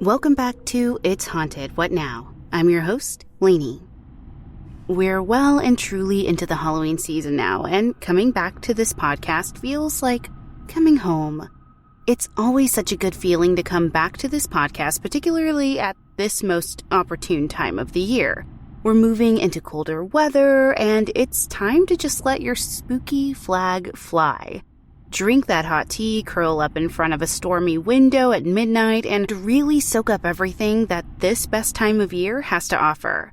Welcome back to It's Haunted, What Now? I'm your host, Lainey. We're well and truly into the Halloween season now, and coming back to this podcast feels like coming home. It's always such a good feeling to come back to this podcast, particularly at this most opportune time of the year. We're moving into colder weather, and it's time to just let your spooky flag fly. Drink that hot tea, curl up in front of a stormy window at midnight, and really soak up everything that this best time of year has to offer.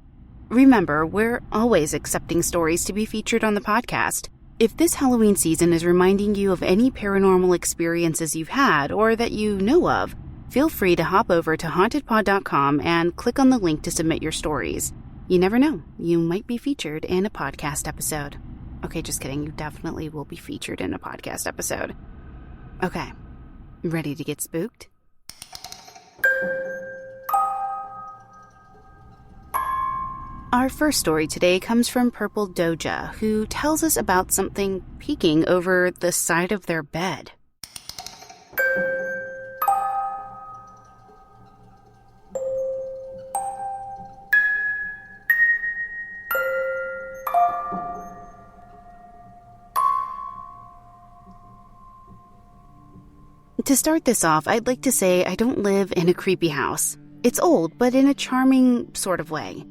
Remember, we're always accepting stories to be featured on the podcast. If this Halloween season is reminding you of any paranormal experiences you've had or that you know of, feel free to hop over to hauntedpod.com and click on the link to submit your stories. You never know, you might be featured in a podcast episode. Okay, just kidding. You definitely will be featured in a podcast episode. Okay, ready to get spooked? Our first story today comes from Purple Doja, who tells us about something peeking over the side of their bed. To start this off, I'd like to say I don't live in a creepy house. It's old, but in a charming sort of way.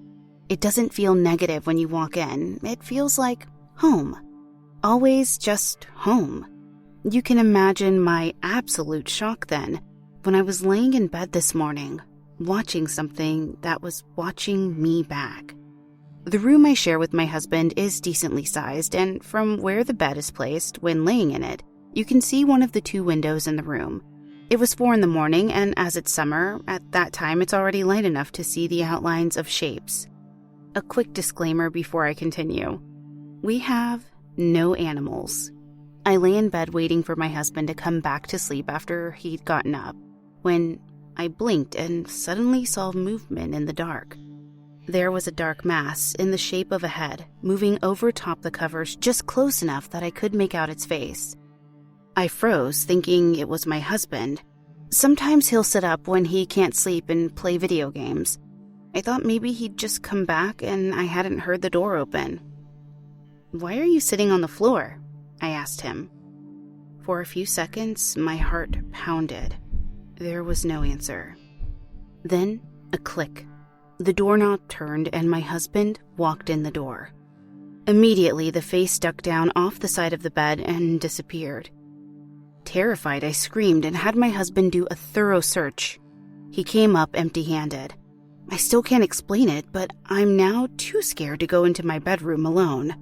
It doesn't feel negative when you walk in. It feels like home. Always just home. You can imagine my absolute shock then, when I was laying in bed this morning, watching something that was watching me back. The room I share with my husband is decently sized, and from where the bed is placed when laying in it, you can see one of the two windows in the room. It was 4 a.m, and as it's summer, at that time it's already light enough to see the outlines of shapes. A quick disclaimer before I continue. We have no animals. I lay in bed waiting for my husband to come back to sleep after he'd gotten up, when I blinked and suddenly saw movement in the dark. There was a dark mass in the shape of a head, moving over top the covers just close enough that I could make out its face. I froze, thinking it was my husband. Sometimes he'll sit up when he can't sleep and play video games. I thought maybe he'd just come back and I hadn't heard the door open. "Why are you sitting on the floor?" I asked him. For a few seconds, my heart pounded. There was no answer. Then, a click. The doorknob turned and my husband walked in the door. Immediately, the face ducked down off the side of the bed and disappeared. Terrified, I screamed and had my husband do a thorough search. He came up empty-handed. I still can't explain it, but I'm now too scared to go into my bedroom alone.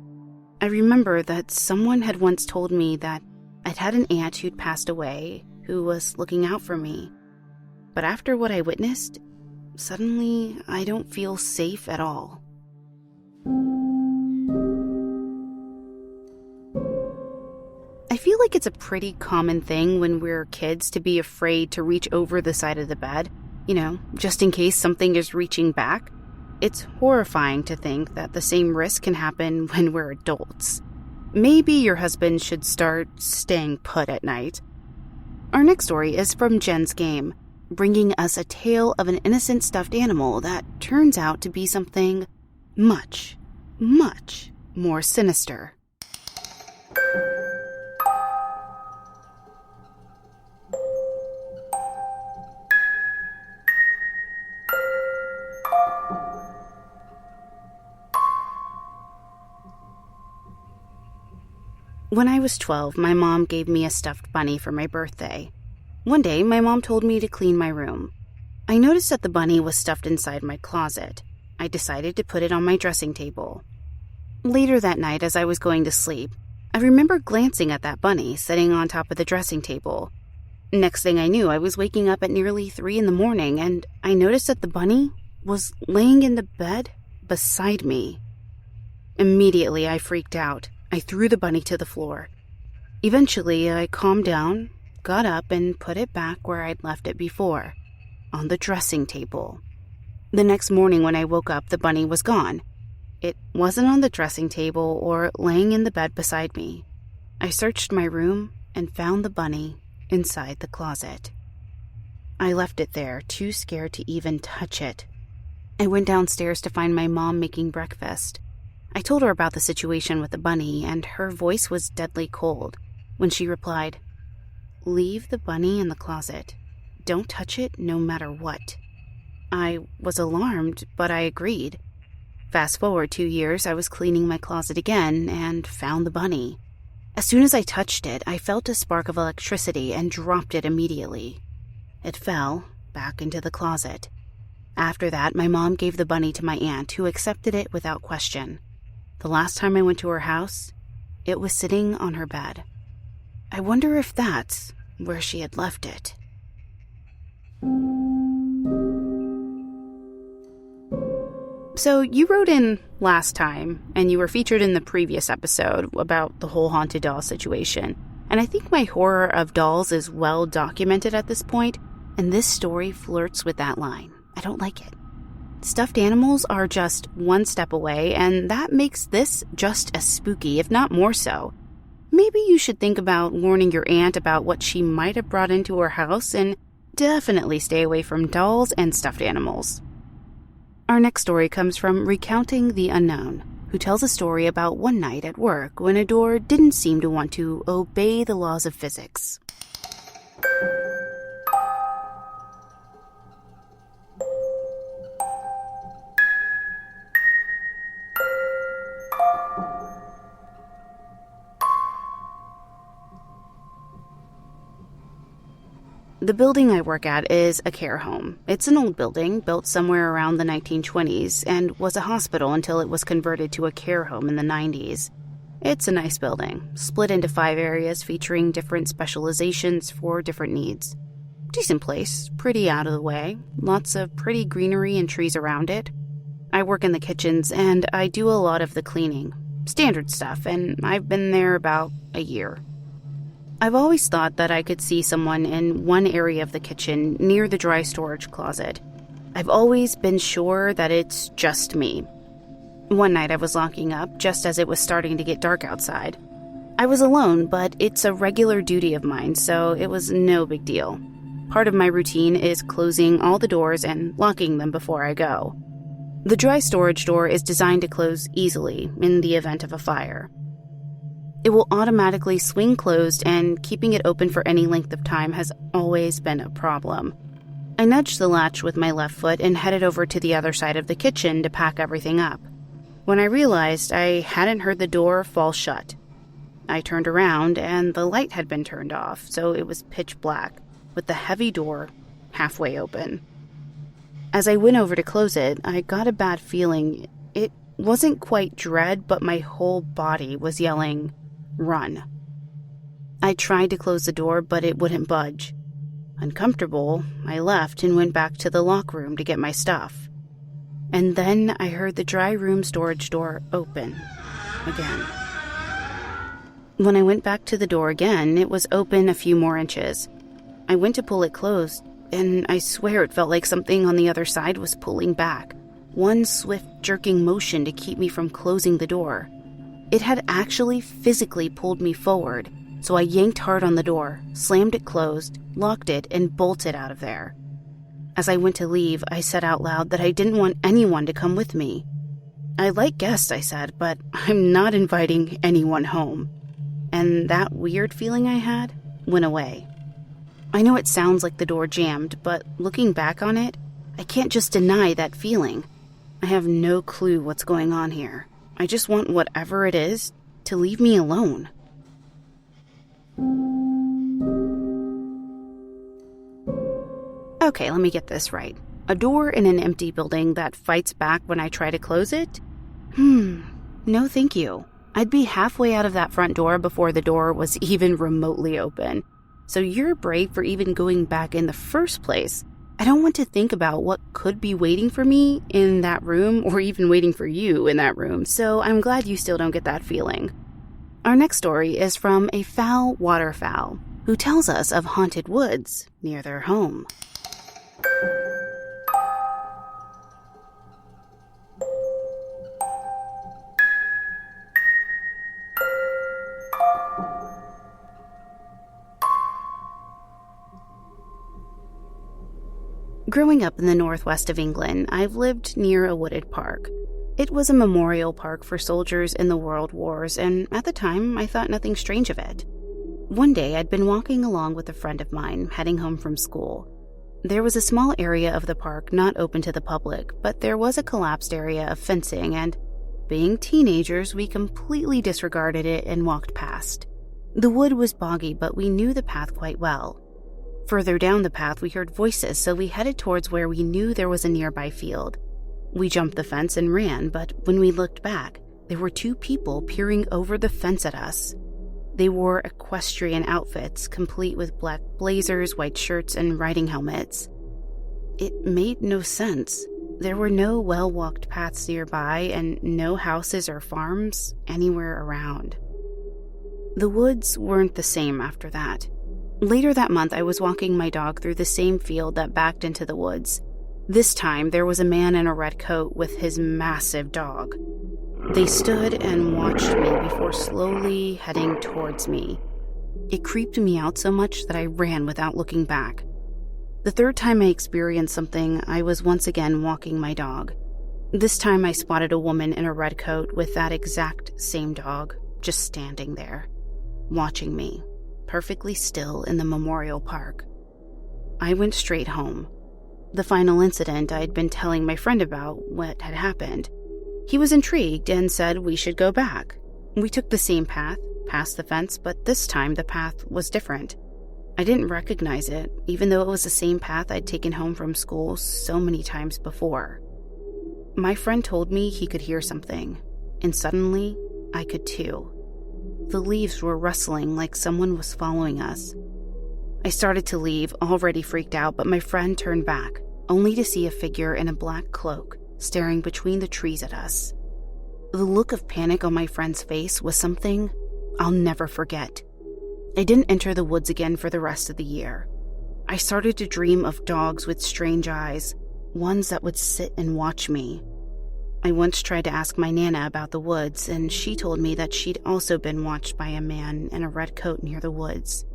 I remember that someone had once told me that I'd had an aunt who'd passed away who was looking out for me. But after what I witnessed, suddenly I don't feel safe at all. I feel like it's a pretty common thing when we're kids to be afraid to reach over the side of the bed, just in case something is reaching back. It's horrifying to think that the same risk can happen when we're adults. Maybe your husband should start staying put at night. Our next story is from Jen's Game, bringing us a tale of an innocent stuffed animal that turns out to be something much, much more sinister. When I was 12, my mom gave me a stuffed bunny for my birthday. One day, my mom told me to clean my room. I noticed that the bunny was stuffed inside my closet. I decided to put it on my dressing table. Later that night, as I was going to sleep, I remember glancing at that bunny sitting on top of the dressing table. Next thing I knew, I was waking up at nearly 3 a.m, and I noticed that the bunny was laying in the bed beside me. Immediately, I freaked out. I threw the bunny to the floor. Eventually, I calmed down, got up, and put it back where I'd left it before, on the dressing table. The next morning when I woke up, the bunny was gone. It wasn't on the dressing table or laying in the bed beside me. I searched my room and found the bunny inside the closet. I left it there, too scared to even touch it. I went downstairs to find my mom making breakfast. I told her about the situation with the bunny, and her voice was deadly cold when she replied, "Leave the bunny in the closet. Don't touch it no matter what." I was alarmed, but I agreed. Fast forward 2 years, I was cleaning my closet again and found the bunny. As soon as I touched it, I felt a spark of electricity and dropped it immediately. It fell back into the closet. After that, my mom gave the bunny to my aunt, who accepted it without question. The last time I went to her house, it was sitting on her bed. I wonder if that's where she had left it. So you wrote in last time, and you were featured in the previous episode about the whole haunted doll situation. And I think my horror of dolls is well documented at this point, and this story flirts with that line. I don't like it. Stuffed animals are just one step away, and that makes this just as spooky, if not more so. Maybe you should think about warning your aunt about what she might have brought into her house, and definitely stay away from dolls and stuffed animals. Our next story comes from Recountingtheunknown, who tells a story about one night at work when a door didn't seem to want to obey the laws of physics. The building I work at is a care home. It's an old building built somewhere around the 1920s and was a hospital until it was converted to a care home in the 90s. It's a nice building, split into 5 areas featuring different specializations for different needs. Decent place, pretty out of the way, lots of pretty greenery and trees around it. I work in the kitchens and I do a lot of the cleaning. Standard stuff, and I've been there about a year. I've always thought that I could see someone in one area of the kitchen near the dry storage closet. I've always been sure that it's just me. One night I was locking up just as it was starting to get dark outside. I was alone, but it's a regular duty of mine, so it was no big deal. Part of my routine is closing all the doors and locking them before I go. The dry storage door is designed to close easily in the event of a fire. It will automatically swing closed, and keeping it open for any length of time has always been a problem. I nudged the latch with my left foot and headed over to the other side of the kitchen to pack everything up, when I realized I hadn't heard the door fall shut. I turned around, and the light had been turned off, so it was pitch black, with the heavy door halfway open. As I went over to close it, I got a bad feeling. It wasn't quite dread, but my whole body was yelling, "Run." I tried to close the door, but it wouldn't budge. Uncomfortable, I left and went back to the lock room to get my stuff. And then I heard the dry room storage door open again. When I went back to the door again, it was open a few more inches. I went to pull it closed, and I swear it felt like something on the other side was pulling back. One swift jerking motion to keep me from closing the door. It had actually physically pulled me forward, so I yanked hard on the door, slammed it closed, locked it, and bolted out of there. As I went to leave, I said out loud that I didn't want anyone to come with me. "I like guests," I said, "but I'm not inviting anyone home." And that weird feeling I had went away. I know it sounds like the door jammed, but looking back on it, I can't just deny that feeling. I have no clue what's going on here. I just want whatever it is to leave me alone. Okay, let me get this right. A door in an empty building that fights back when I try to close it? No thank you. I'd be halfway out of that front door before the door was even remotely open. So you're brave for even going back in the first place. I don't want to think about what could be waiting for me in that room or even waiting for you in that room, so I'm glad you still don't get that feeling. Our next story is from AFowlWaterfowl, who tells us of haunted woods near their home. Growing up in the northwest of England, I've lived near a wooded park. It was a memorial park for soldiers in the World Wars, and at the time, I thought nothing strange of it. One day, I'd been walking along with a friend of mine, heading home from school. There was a small area of the park not open to the public, but there was a collapsed area of fencing, and being teenagers, we completely disregarded it and walked past. The wood was boggy, but we knew the path quite well. Further down the path, we heard voices, so we headed towards where we knew there was a nearby field. We jumped the fence and ran, but when we looked back, there were two people peering over the fence at us. They wore equestrian outfits, complete with black blazers, white shirts, and riding helmets. It made no sense. There were no well-walked paths nearby and no houses or farms anywhere around. The woods weren't the same after that. Later that month, I was walking my dog through the same field that backed into the woods. This time, there was a man in a red coat with his massive dog. They stood and watched me before slowly heading towards me. It creeped me out so much that I ran without looking back. The third time I experienced something, I was once again walking my dog. This time I spotted a woman in a red coat with that exact same dog, just standing there, watching me, perfectly still in the memorial park. I went straight home. The final incident I'd been telling my friend about what had happened. He was intrigued and said we should go back. We took the same path, past the fence, but this time the path was different. I didn't recognize it, even though it was the same path I'd taken home from school so many times before. My friend told me he could hear something, and suddenly, I could too. The leaves were rustling like someone was following us. I started to leave, already freaked out, but my friend turned back, only to see a figure in a black cloak staring between the trees at us. The look of panic on my friend's face was something I'll never forget. I didn't enter the woods again for the rest of the year. I started to dream of dogs with strange eyes, ones that would sit and watch me. I once tried to ask my Nana about the woods, and she told me that she'd also been watched by a man in a red coat near the woods.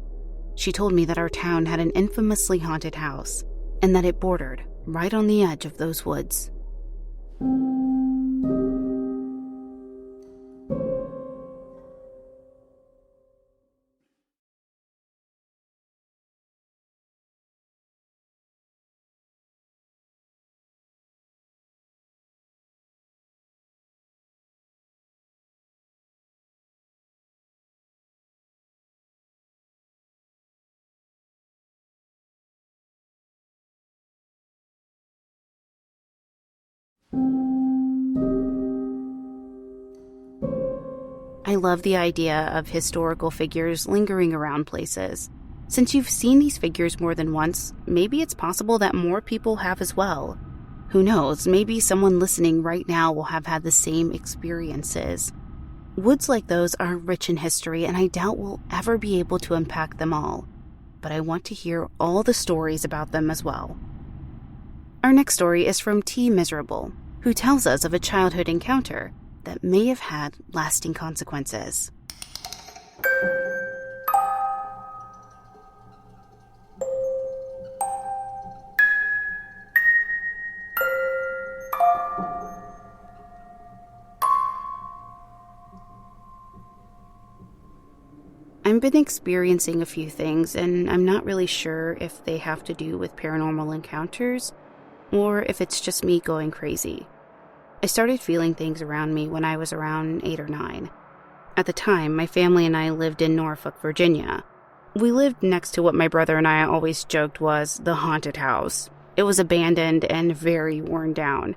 She told me that our town had an infamously haunted house, and that it bordered right on the edge of those woods. I love the idea of historical figures lingering around places. Since you've seen these figures more than once, maybe it's possible that more people have as well. Who knows, maybe someone listening right now will have had the same experiences. Woods like those are rich in history, and I doubt we'll ever be able to unpack them all. But I want to hear all the stories about them as well. Our next story is from TMiserable, who tells us of a childhood encounter that may have had lasting consequences. I've been experiencing a few things, and I'm not really sure if they have to do with paranormal encounters or if it's just me going crazy. I started feeling things around me when I was around 8 or 9. At the time, my family and I lived in Norfolk, Virginia. We lived next to what my brother and I always joked was the haunted house. It was abandoned and very worn down.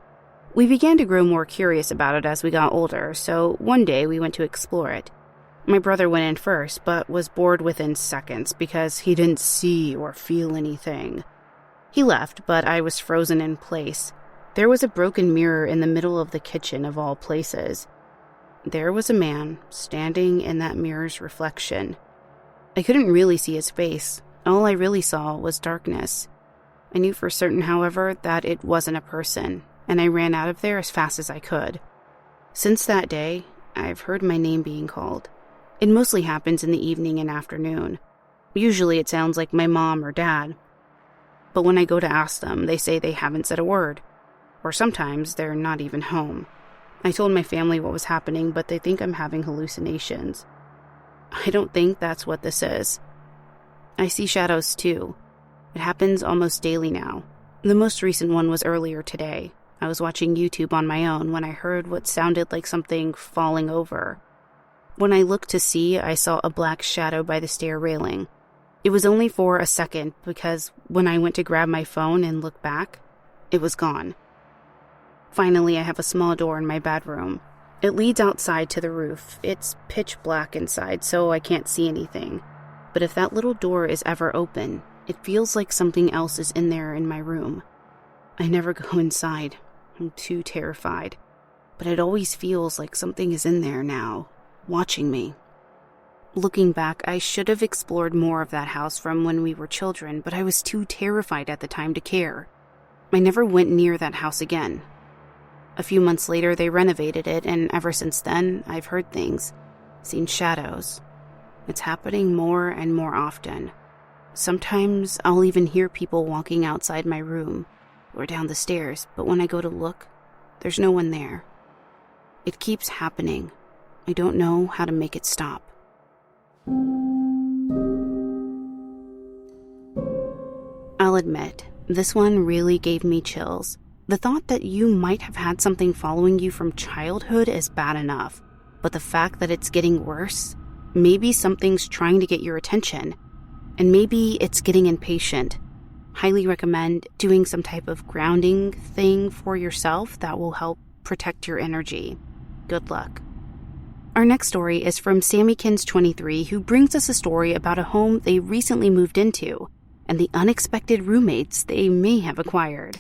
We began to grow more curious about it as we got older, so one day we went to explore it. My brother went in first, but was bored within seconds because he didn't see or feel anything. He left, but I was frozen in place. There was a broken mirror in the middle of the kitchen of all places. There was a man standing in that mirror's reflection. I couldn't really see his face. All I really saw was darkness. I knew for certain, however, that it wasn't a person, and I ran out of there as fast as I could. Since that day, I've heard my name being called. It mostly happens in the evening and afternoon. Usually it sounds like my mom or dad. But when I go to ask them, they say they haven't said a word. Or sometimes they're not even home. I told my family what was happening, but they think I'm having hallucinations. I don't think that's what this is. I see shadows too. It happens almost daily now. The most recent one was earlier today. I was watching YouTube on my own when I heard what sounded like something falling over. When I looked to see, I saw a black shadow by the stair railing. It was only for a second because when I went to grab my phone and look back, it was gone. Finally, I have a small door in my bedroom. It leads outside to the roof. It's pitch black inside, so I can't see anything. But if that little door is ever open, it feels like something else is in there in my room. I never go inside. I'm too terrified. But it always feels like something is in there now, watching me. Looking back, I should have explored more of that house from when we were children, but I was too terrified at the time to care. I never went near that house again. A few months later, they renovated it, and ever since then, I've heard things, seen shadows. It's happening more and more often. Sometimes I'll even hear people walking outside my room or down the stairs, but when I go to look, there's no one there. It keeps happening. I don't know how to make it stop. I'll admit, this one really gave me chills. The thought that you might have had something following you from childhood is bad enough, but the fact that it's getting worse, maybe something's trying to get your attention, and maybe it's getting impatient. Highly recommend doing some type of grounding thing for yourself that will help protect your energy. Good luck. Our next story is from Sammykins23, who brings us a story about a home they recently moved into and the unexpected roommates they may have acquired.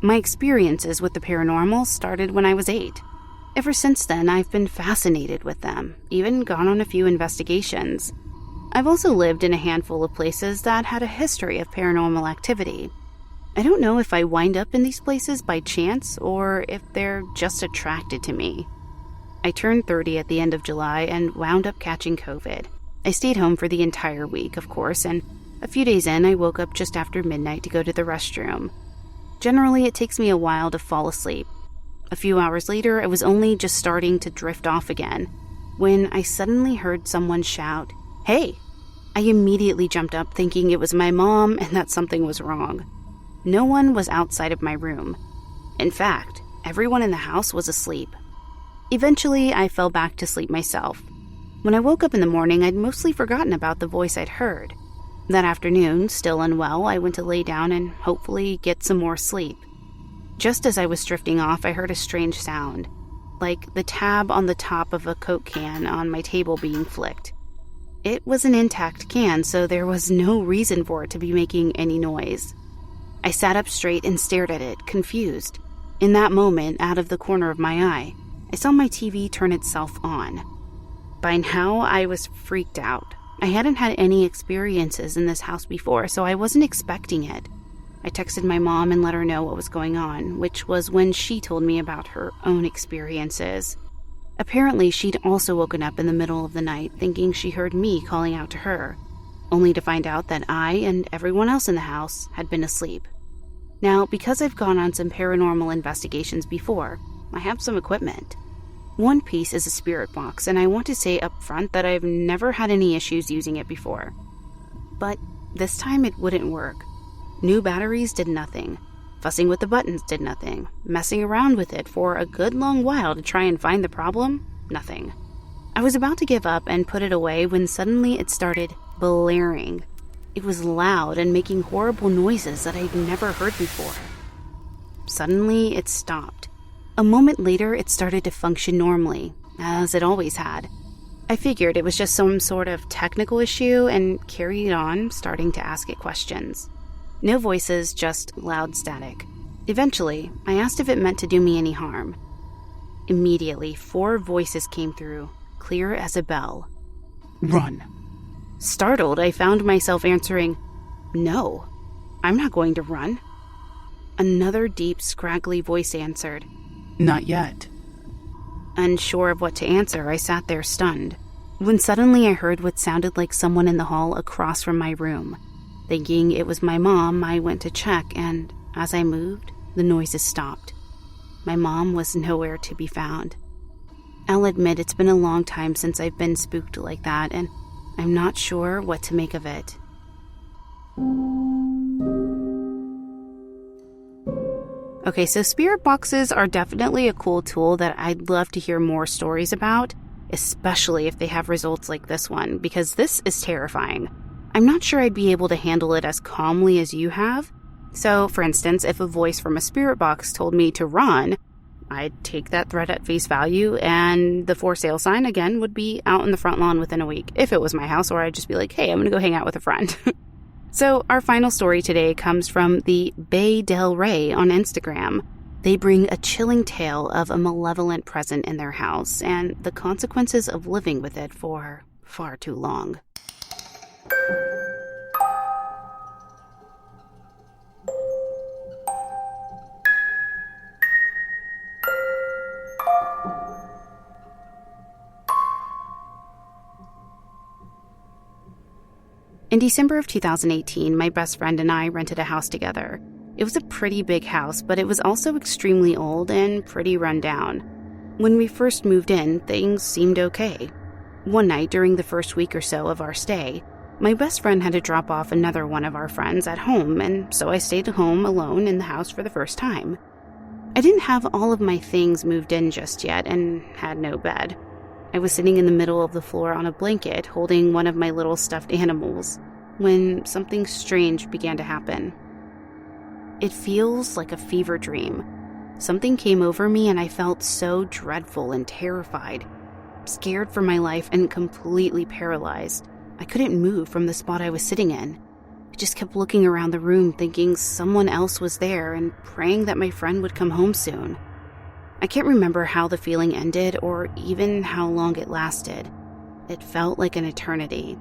My experiences with the paranormal started when I was 8. Ever since then, I've been fascinated with them, even gone on a few investigations. I've also lived in a handful of places that had a history of paranormal activity. I don't know if I wind up in these places by chance or if they're just attracted to me. I turned 30 at the end of July and wound up catching COVID. I stayed home for the entire week, of course, and a few days in, I woke up just after midnight to go to the restroom. Generally, it takes me a while to fall asleep. A few hours later, I was only just starting to drift off again, when I suddenly heard someone shout, "Hey!" I immediately jumped up thinking it was my mom and that something was wrong. No one was outside of my room. In fact, everyone in the house was asleep. Eventually, I fell back to sleep myself. When I woke up in the morning, I'd mostly forgotten about the voice I'd heard. That afternoon, still unwell, I went to lay down and hopefully get some more sleep. Just as I was drifting off, I heard a strange sound, like the tab on the top of a Coke can on my table being flicked. It was an intact can, so there was no reason for it to be making any noise. I sat up straight and stared at it, confused. In that moment, out of the corner of my eye, I saw my TV turn itself on. By now, I was freaked out. I hadn't had any experiences in this house before, so I wasn't expecting it. I texted my mom and let her know what was going on, which was when she told me about her own experiences. Apparently, she'd also woken up in the middle of the night thinking she heard me calling out to her, only to find out that I and everyone else in the house had been asleep. Now, because I've gone on some paranormal investigations before, I have some equipment. One piece is a spirit box, and I want to say up front that I've never had any issues using it before. But this time it wouldn't work. New batteries did nothing. Fussing with the buttons did nothing. Messing around with it for a good long while to try and find the problem, nothing. I was about to give up and put it away when suddenly it started blaring. It was loud and making horrible noises that I'd never heard before. Suddenly, it stopped. A moment later, it started to function normally, as it always had. I figured it was just some sort of technical issue and carried on, starting to ask it questions. No voices, just loud static. Eventually, I asked if it meant to do me any harm. Immediately, 4 voices came through, clear as a bell. Run. Startled, I found myself answering, "No, I'm not going to run." Another deep, scraggly voice answered, "Not yet." Unsure of what to answer, I sat there stunned, when suddenly I heard what sounded like someone in the hall across from my room. Thinking it was my mom, I went to check, and as I moved, the noises stopped. My mom was nowhere to be found. I'll admit it's been a long time since I've been spooked like that, and I'm not sure what to make of it. Okay, so spirit boxes are definitely a cool tool that I'd love to hear more stories about, especially if they have results like this one, because this is terrifying. I'm not sure I'd be able to handle it as calmly as you have. So, for instance, if a voice from a spirit box told me to run, I'd take that threat at face value, and the for sale sign, again, would be out in the front lawn within a week, if it was my house, or I'd just be like, hey, I'm gonna go hang out with a friend. So, our final story today comes from the Bay Del Rey on Instagram. They bring a chilling tale of a malevolent presence in their house, and the consequences of living with it for far too long. In December of 2018, my best friend and I rented a house together. It was a pretty big house, but it was also extremely old and pretty run down. When we first moved in, things seemed okay. One night during the first week or so of our stay, my best friend had to drop off another one of our friends at home, and so I stayed home alone in the house for the first time. I didn't have all of my things moved in just yet and had no bed. I was sitting in the middle of the floor on a blanket, holding one of my little stuffed animals, when something strange began to happen. It feels like a fever dream. Something came over me and I felt so dreadful and terrified, scared for my life and completely paralyzed. I couldn't move from the spot I was sitting in. I just kept looking around the room thinking someone else was there and praying that my friend would come home soon. I can't remember how the feeling ended or even how long it lasted. It felt like an eternity.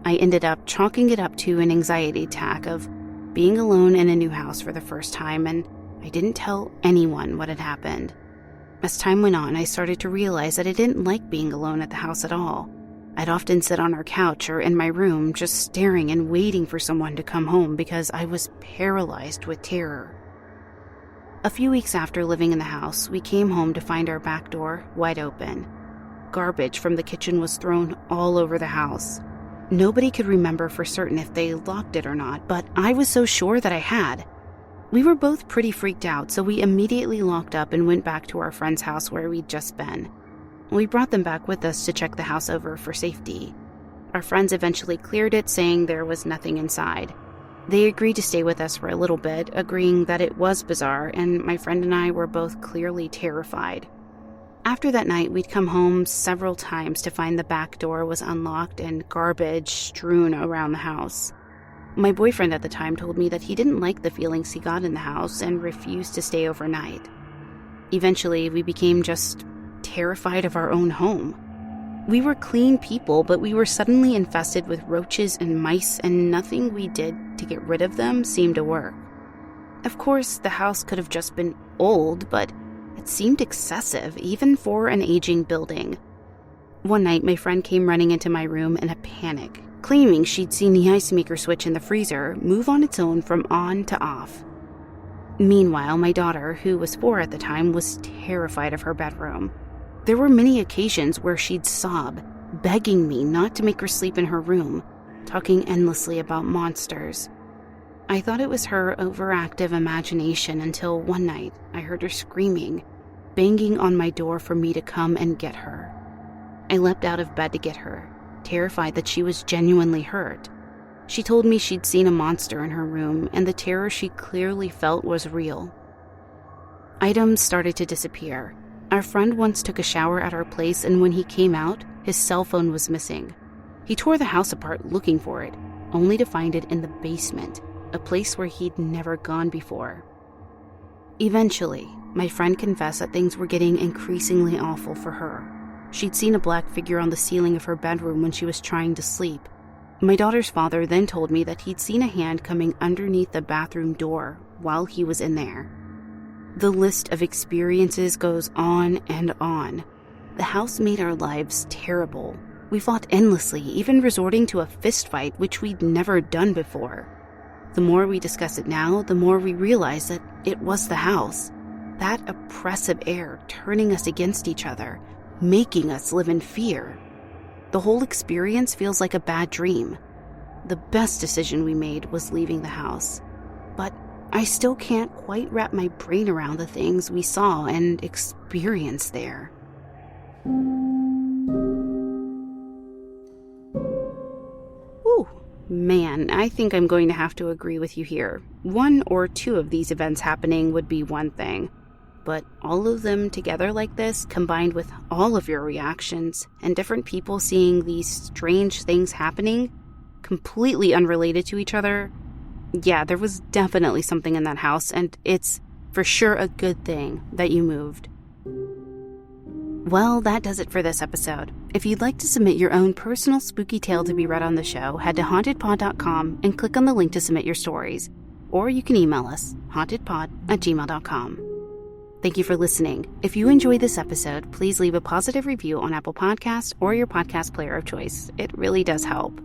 I ended up chalking it up to an anxiety attack of being alone in a new house for the first time, and I didn't tell anyone what had happened. As time went on, I started to realize that I didn't like being alone at the house at all. I'd often sit on our couch or in my room just staring and waiting for someone to come home because I was paralyzed with terror. A few weeks after living in the house, we came home to find our back door wide open. Garbage from the kitchen was thrown all over the house. Nobody could remember for certain if they locked it or not, but I was so sure that I had. We were both pretty freaked out, so we immediately locked up and went back to our friend's house where we'd just been. We brought them back with us to check the house over for safety. Our friends eventually cleared it, saying there was nothing inside. They agreed to stay with us for a little bit, agreeing that it was bizarre, and my friend and I were both clearly terrified. After that night, we'd come home several times to find the back door was unlocked and garbage strewn around the house. My boyfriend at the time told me that he didn't like the feelings he got in the house and refused to stay overnight. Eventually, we became just terrified of our own home. We were clean people, but we were suddenly infested with roaches and mice, and nothing we did to get rid of them seemed to work. Of course, the house could have just been old, but it seemed excessive, even for an aging building. One night, my friend came running into my room in a panic, claiming she'd seen the ice maker switch in the freezer move on its own from on to off. Meanwhile, my daughter, who was 4 at the time, was terrified of her bedroom. There were many occasions where she'd sob, begging me not to make her sleep in her room, talking endlessly about monsters. I thought it was her overactive imagination until one night I heard her screaming, banging on my door for me to come and get her. I leapt out of bed to get her, terrified that she was genuinely hurt. She told me she'd seen a monster in her room, and the terror she clearly felt was real. Items started to disappear. Our friend once took a shower at our place, and when he came out, his cell phone was missing. He tore the house apart looking for it, only to find it in the basement, a place where he'd never gone before. Eventually, my friend confessed that things were getting increasingly awful for her. She'd seen a black figure on the ceiling of her bedroom when she was trying to sleep. My daughter's father then told me that he'd seen a hand coming underneath the bathroom door while he was in there. The list of experiences goes on and on. The house made our lives terrible. We fought endlessly, even resorting to a fist fight, which we'd never done before. The more we discuss it now, the more we realize that it was the house. That oppressive air turning us against each other, making us live in fear. The whole experience feels like a bad dream. The best decision we made was leaving the house. But I still can't quite wrap my brain around the things we saw and experienced there. Whew. Man, I think I'm going to have to agree with you here. 1 or 2 of these events happening would be one thing. But all of them together like this, combined with all of your reactions and different people seeing these strange things happening, completely unrelated to each other, yeah, there was definitely something in that house, and it's for sure a good thing that you moved. Well, that does it for this episode. If you'd like to submit your own personal spooky tale to be read on the show, head to hauntedpod.com and click on the link to submit your stories. Or you can email us, hauntedpod@gmail.com. Thank you for listening. If you enjoyed this episode, please leave a positive review on Apple Podcasts or your podcast player of choice. It really does help.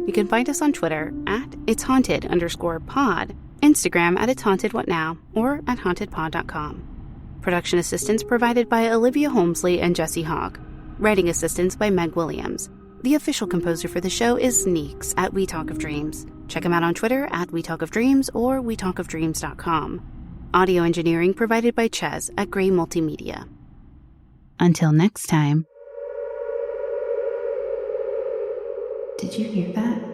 You can find us on Twitter at itshaunted_pod, Instagram at itshauntedwhatnow, or at hauntedpod.com. Production assistance provided by Olivia Holmesley and Jesse Hawke. Writing assistance by Meg Williams. The official composer for the show is Neeks at We Talk of Dreams. Check him out on Twitter at We Talk of Dreams or wetalkofdreams.com. Audio engineering provided by Ches at Gray Multimedia. Until next time. Did you hear that?